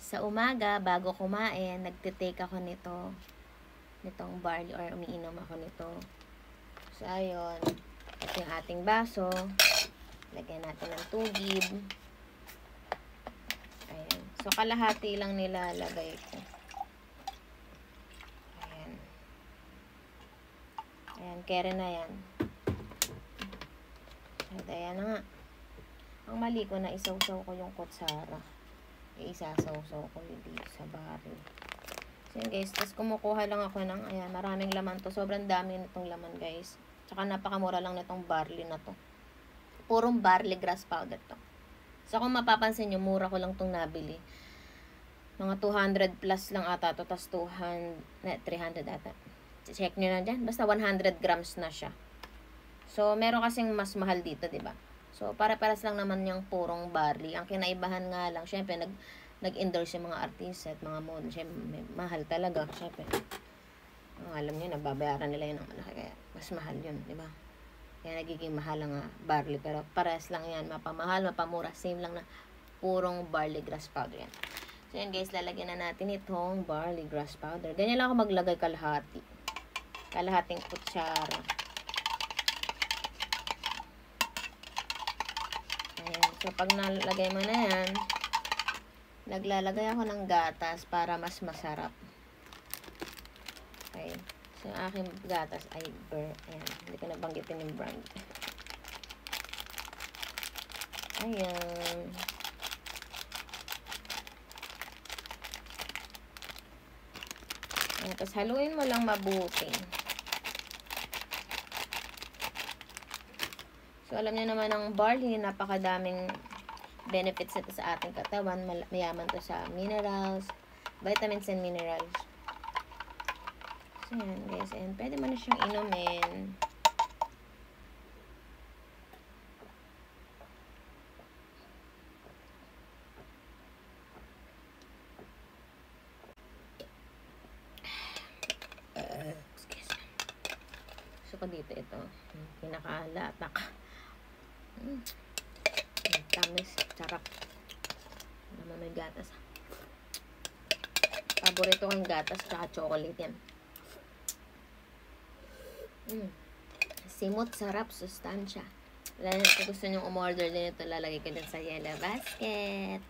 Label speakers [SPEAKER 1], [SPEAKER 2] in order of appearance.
[SPEAKER 1] Sa umaga, bago kumain, nagtitake ako nitong barley or umiinom ako nito. So, ayun. Ito yung ating baso. Lagyan natin ng tubig. Ayan. So, kalahati lang nilalagay ko. Ayan. Ayan, kere na yan. At ayan na nga. Ang mali ko na isaw-saw ko yung kutsara. Isasaw-saw ko yung dito sa barrel. So yun guys, tapos kumukuha lang ako ng, ayan, maraming laman to. Sobrang dami nitong laman guys. Tsaka napakamura lang nitong barley na to. Purong barley grass powder to. So kung mapapansin nyo, mura ko lang tong nabili. Mga 200 plus lang ata to. Tapos 300 ata. Check nyo na dyan. Basta 100 grams na siya. So meron kasing mas mahal dito, diba? So, para-paras lang naman yung purong barley. Ang kinaibahan nga lang, syempre, nag-endorse yung mga artist at mga model. Syempre, mahal talaga. Syempre, alam nyo, nagbabayaran nila yun ng malaki. Kaya, mas mahal yun, di ba? Kaya nagiging mahal nga barley. Pero, pares lang yan. Mapamahal, mapamura. Same lang na purong barley grass powder yan. So, yan guys, lalagyan na natin itong barley grass powder. Ganyan lang ako maglagay kalahati. Kalahating kutsara. Ayan. So, pag nalagay mo na yan, naglalagay ako ng gatas para mas masarap. Okay. So, yung aking gatas ay Burr. Ayan. Hindi ko nabanggitin yung brand. Ayan. Ayan. Tapos, haluin mo lang mabuti. So, alam niyo naman ang barley, napakadaming benefits ito sa ating katawan. Mayaman to sa minerals, vitamins and minerals. So, yan guys. And pwede mo na siyang inumin. Excuse me. So, ko dito ito. Pinakalatak. Tamis, sarap. Naman may gatas. Paborito kong gatas at chocolate yan. Simot, sarap, sustansya. Kung gusto nyong umorder din ito, lalagay ko din sa yellow basket.